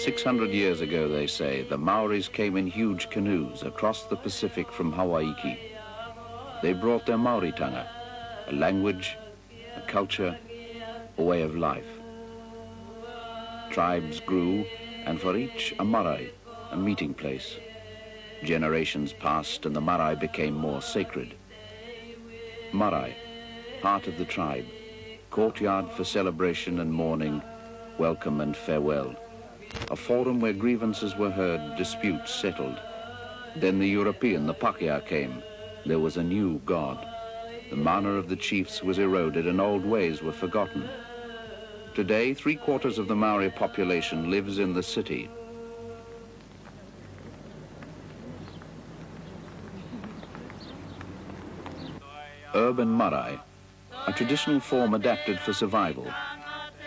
600 years ago, they say, the Maoris came in huge canoes across the Pacific from Hawaii. They brought their Mauritanga, a language, a culture, a way of life. Tribes grew, and for each a Marae, a meeting place. Generations passed and the Marae became more sacred. Marae, heart of the tribe, courtyard for celebration and mourning, welcome and farewell. A forum where grievances were heard, disputes settled. Then the European, the Pakeha, came. There was a new god. The mana of the chiefs was eroded and old ways were forgotten. Today, 3/4 of the Maori population lives in the city. Urban Marae, a traditional form adapted for survival.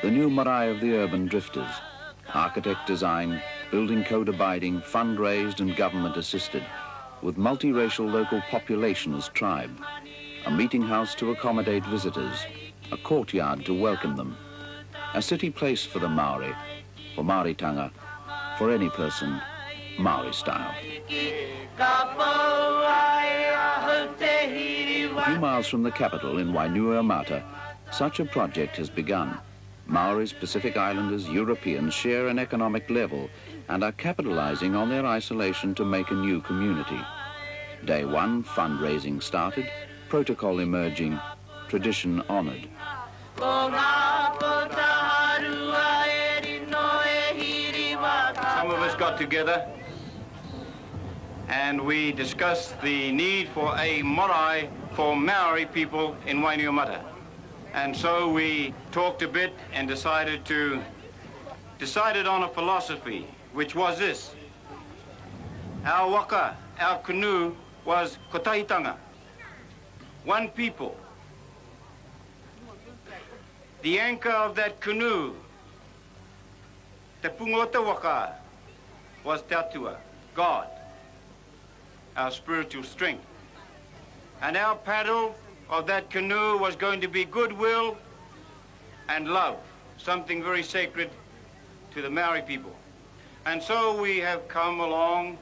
The new Marae of the urban drifters. Architect design, building code abiding, fundraised and government assisted, with multiracial local population as tribe. A meeting house to accommodate visitors, a courtyard to welcome them. A city place for the Maori, for Mauritanga, for any person, Maori style. A few miles from the capital in Wainuiomata, such a project has begun. Maoris, Pacific Islanders, Europeans share an economic level and are capitalizing on their isolation to make a new community. Day one, fundraising started, protocol emerging, tradition honored. Some of us got together and we discussed the need for a marae for Maori people in Wainuiomata. And so we talked a bit and decided on a philosophy, which was this. Our waka, our canoe, was kotahitanga, one people. The anchor of that canoe, te pungota waka, was te atua, God, our spiritual strength. And our paddle of that canoe was going to be goodwill and love, something very sacred to the Maori people. And so we have come along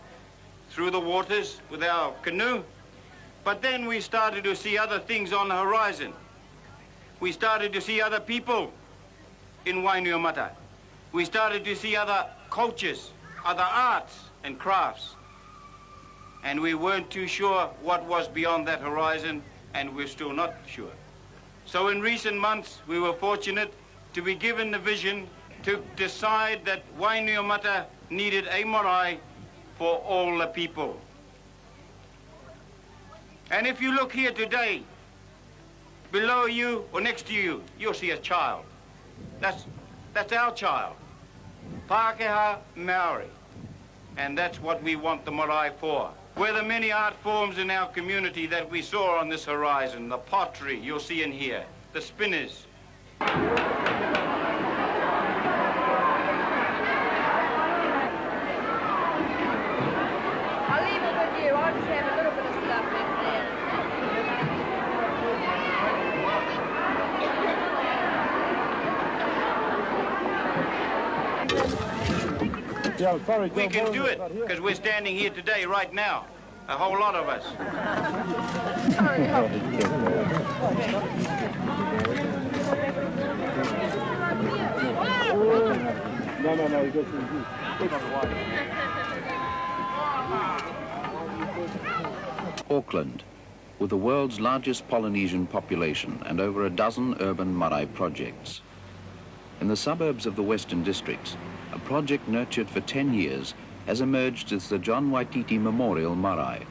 through the waters with our canoe, but then we started to see other things on the horizon. We started to see other people in Wainuiomata. We started to see other cultures, other arts and crafts. And we weren't too sure what was beyond that horizon, and we're still not sure. So in recent months, we were fortunate to be given the vision to decide that Wainuiomata needed a marae for all the people. And if you look here today, below you or next to you, you'll see a child. That's our child, Pakeha Maori. And that's what we want the marae for. Where the many art forms in our community that we saw on this horizon, the pottery you'll see in here, the spinners. I'll leave it with you. I'll just have a little bit of stuff in there. Yeah, sorry, we can do it, because we're standing here today, right now. A whole lot of us. No, you go through. Auckland, with the world's largest Polynesian population and over a dozen urban marae projects. In the suburbs of the Western Districts, a project nurtured for 10 years has emerged as the John Waititi Memorial Marae.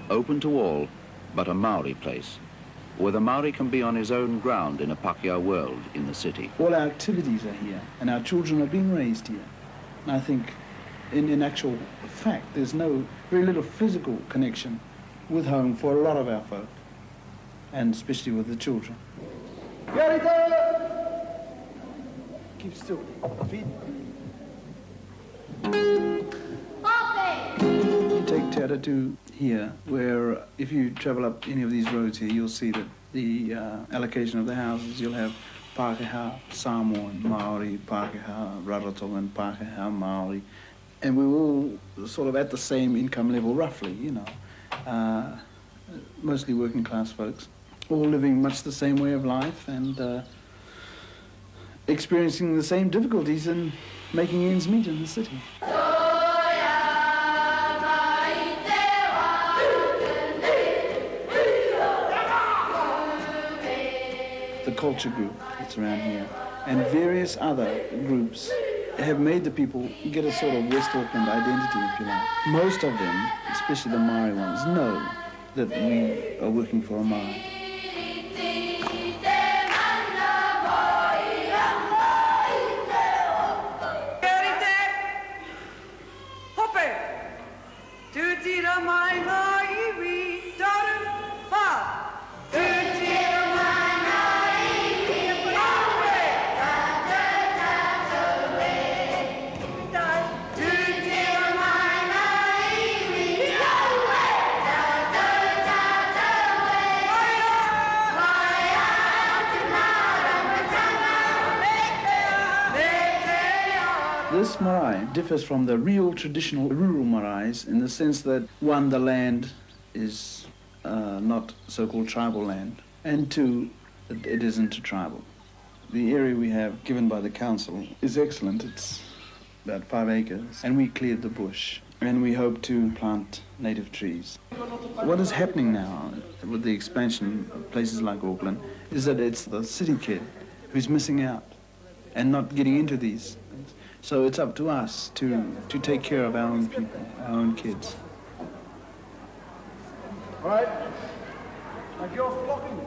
Open to all, but a Maori place, where the Maori can be on his own ground in a Pakeha world in the city. All our activities are here, and our children are being raised here. And I think, in actual fact, there's very little physical connection with home for a lot of our folk, and especially with the children. Keep still. Feet. You take Te Aratu here, where if you travel up any of these roads here, you'll see that the allocation of the houses, you'll have Pākehā, Samoan, Maori, Pākehā, Rarotongan, Pākehā, Maori, and we were all sort of at the same income level, roughly, you know, mostly working class folks, all living much the same way of life and experiencing the same difficulties in making ends meet in the city. The culture group that's around here and various other groups have made the people get a sort of West Auckland identity, if you like. Most of them, especially the Marae ones, know that we are working for a Marae. This marae differs from the real traditional rural maraes in the sense that, one, the land is not so-called tribal land, and two, it isn't tribal. The area we have given by the council is excellent. It's about 5 acres, and we cleared the bush, and we hope to plant native trees. What is happening now with the expansion of places like Auckland is that it's the city kid who's missing out and not getting into these things. So it's up to us to take care of our own people, our own kids. All right? Like you're flocking.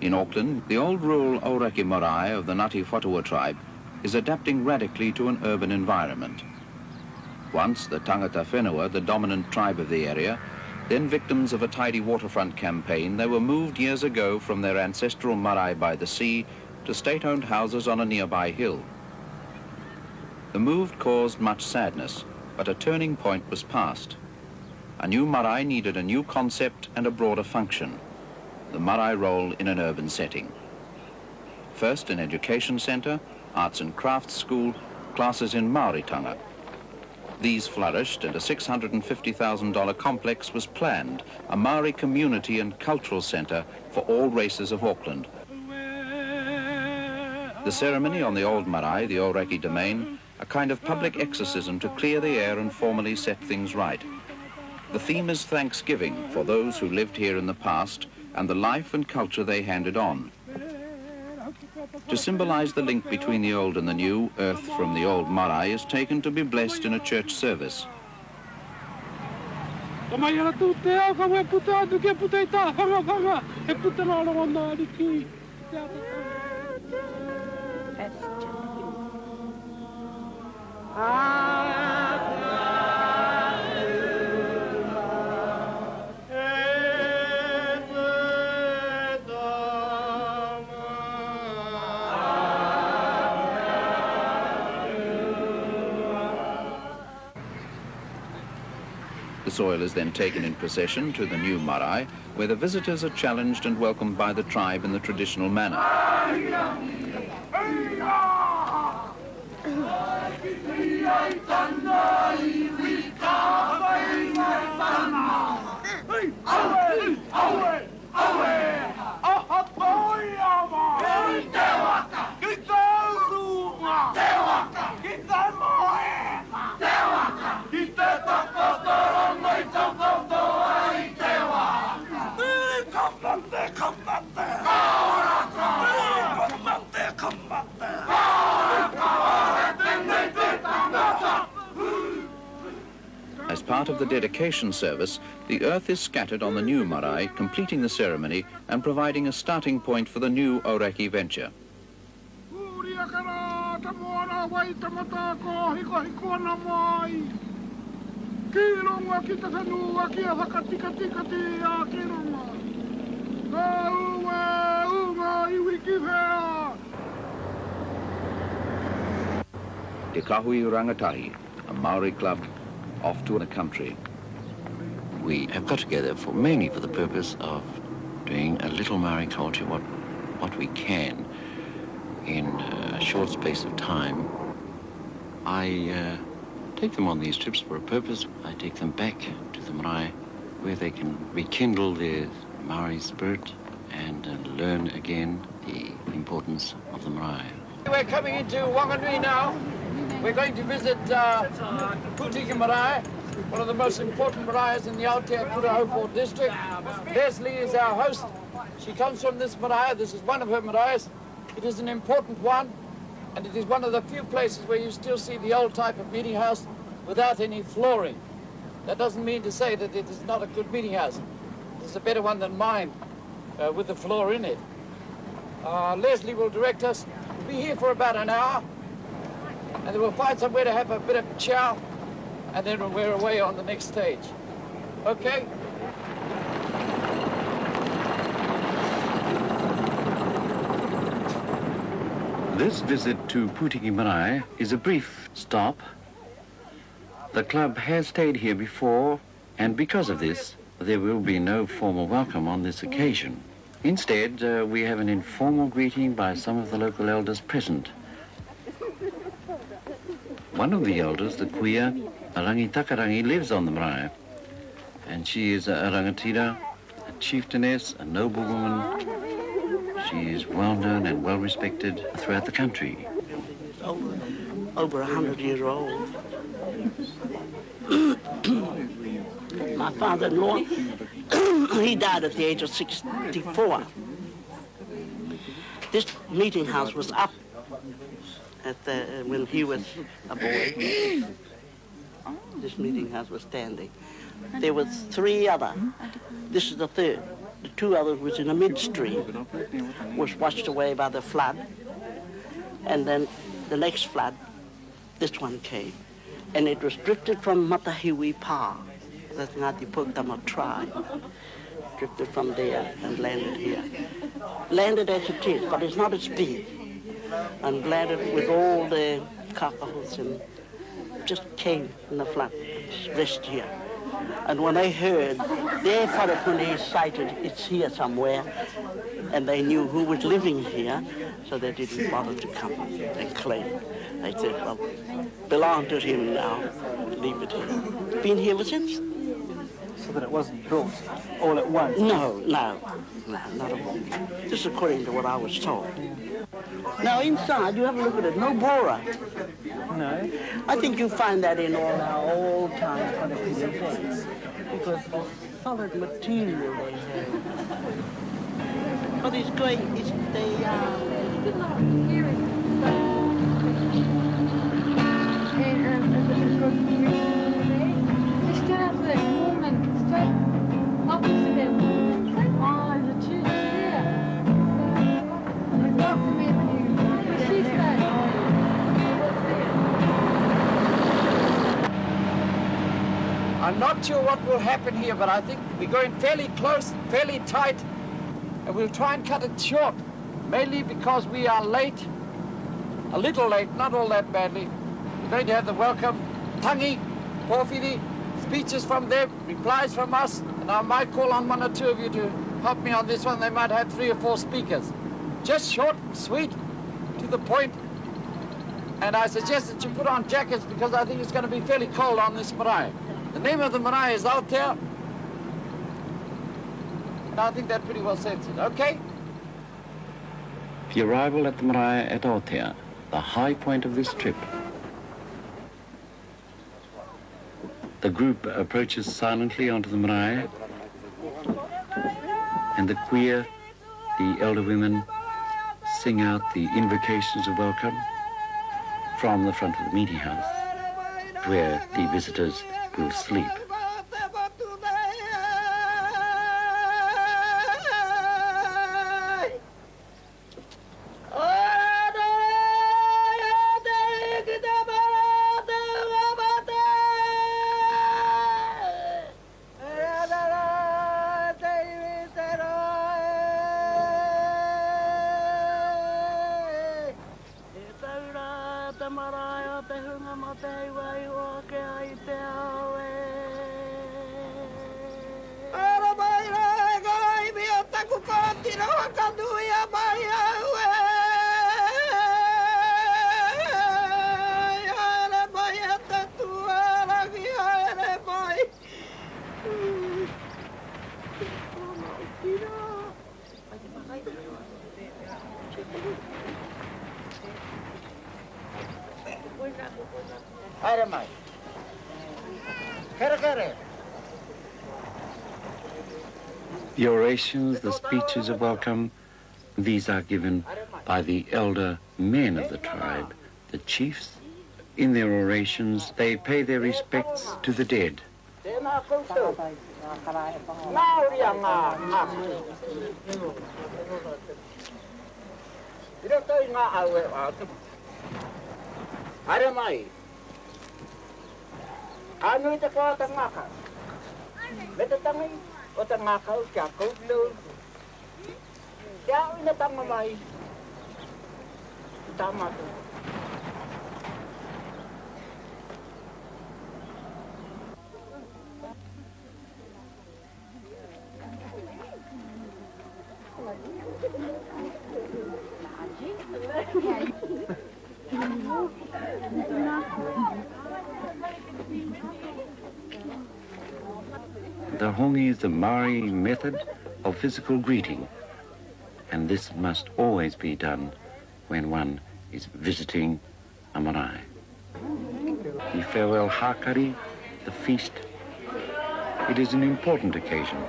In Auckland, the old rural Aureki Marae of the Ngāti Whatua tribe is adapting radically to an urban environment. Once the Tangata Whenua, the dominant tribe of the area, then victims of a tidy waterfront campaign, they were moved years ago from their ancestral marae by the sea to state-owned houses on a nearby hill. The move caused much sadness, but a turning point was passed. A new marae needed a new concept and a broader function. The marae role in an urban setting. First, an education centre, arts and crafts school, classes in Maoritanga. These flourished and a $650,000 complex was planned, a Maori community and cultural centre for all races of Auckland. The ceremony on the old marae, the Aureki domain, a kind of public exorcism to clear the air and formally set things right. The theme is thanksgiving for those who lived here in the past and the life and culture they handed on. To symbolize the link between the old and the new, earth from the old marae is taken to be blessed in a church service. The soil is then taken in procession to the new marae, where the visitors are challenged and welcomed by the tribe in the traditional manner. As part of the dedication service, the earth is scattered on the new marae, completing the ceremony and providing a starting point for the new Aureki venture. Te Kahui Rangatahi, a Maori club off to the country. We have got together mainly for the purpose of doing a little Maori culture, what we can in a short space of time. I take them on these trips for a purpose. I take them back to the Marae where they can rekindle their Maori spirit and learn again the importance of the Marae. We're coming into Wanganui now. We're going to visit Putiki Marae, one of the most important maraes in the Aotea Kurahopo district. Leslie is our host. She comes from this marae. This is one of her maraes. It is an important one, and it is one of the few places where you still see the old type of meeting house without any flooring. That doesn't mean to say that it is not a good meeting house. It's a better one than mine with the floor in it. Leslie will direct us. We'll be here for about an hour, and then we'll find somewhere to have a bit of chow, and then we're away on the next stage. Okay? This visit to Putiki Marae is a brief stop. The club has stayed here before, and because of this, there will be no formal welcome on this occasion. Instead, we have an informal greeting by some of the local elders present. One of the elders, the Kuia, Arangi Takarangi, lives on the Marae, and she is a rangatira, a chieftainess, a noblewoman. She is well known and well respected throughout the country. Over 100 years old. My father-in-law, he died at the age of 64. This meeting house was up when he was a boy. This meeting house was standing. There were three other. This is the third. The two others was in a midstream, was washed away by the flood. And then the next flood, this one came. And it was drifted from Matahiwi Pa, that's Ngati Putama tribe. Drifted from there and landed here. Landed as it is, but it's not as big. And landed with all the kakahos and just came in the flood, rest here. And when they heard, they thought when they sighted it's here somewhere, and they knew who was living here, so they didn't bother to come and claim. They said, well, belong to him now, leave it here. Been here ever since. So that it wasn't built all at once? No, not at all. Just according to what I was told. Now inside, you have a look at it, no bora. No. I think you find that in all our old-time Filipino things, because the solid material they have. But it's great, I'm not sure what will happen here, but I think we're going fairly close, fairly tight, and we'll try and cut it short, mainly because we are late, a little late, not all that badly. We're going to have the welcome, tangi, pōwhiri, speeches from them, replies from us, and I might call on one or two of you to help me on this one. They might have 3 or 4 speakers. Just short, sweet, to the point, and I suggest that you put on jackets because I think it's going to be fairly cold on this marae. The name of the marae is Aotea, and I think that pretty well says it, okay? The arrival at the Marae at Aotea, the high point of this trip. The group approaches silently onto the Marae, and the Kuia, the elder women, sing out the invocations of welcome from the front of the meeting house. where the visitors will sleep. The orations, the speeches of welcome, these are given by the elder men of the tribe, the chiefs. In their orations, they pay their respects to the dead. O ta ngakau kia koutou. Kia ina tanga mai. Tamatu. The hongi is the Marae method of physical greeting, and this must always be done when one is visiting a marae. The farewell hakari, the feast, it is an important occasion.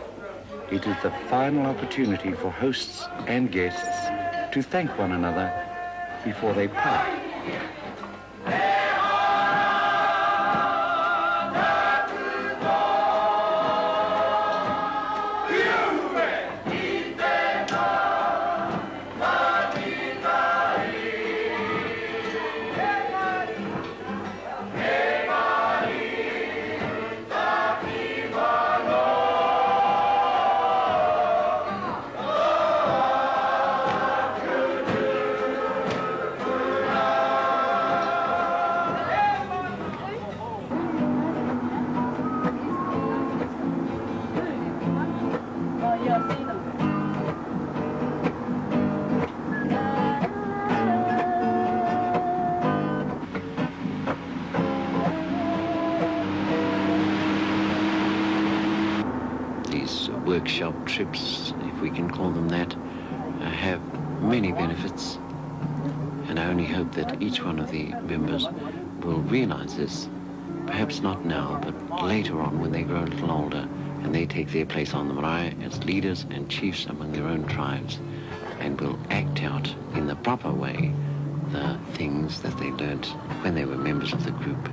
It is the final opportunity for hosts and guests to thank one another before they part. Workshop trips, if we can call them that, have many benefits, and I only hope that each one of the members will realize this, perhaps not now, but later on when they grow a little older and they take their place on the marae as leaders and chiefs among their own tribes, and will act out in the proper way the things that they learnt when they were members of the group.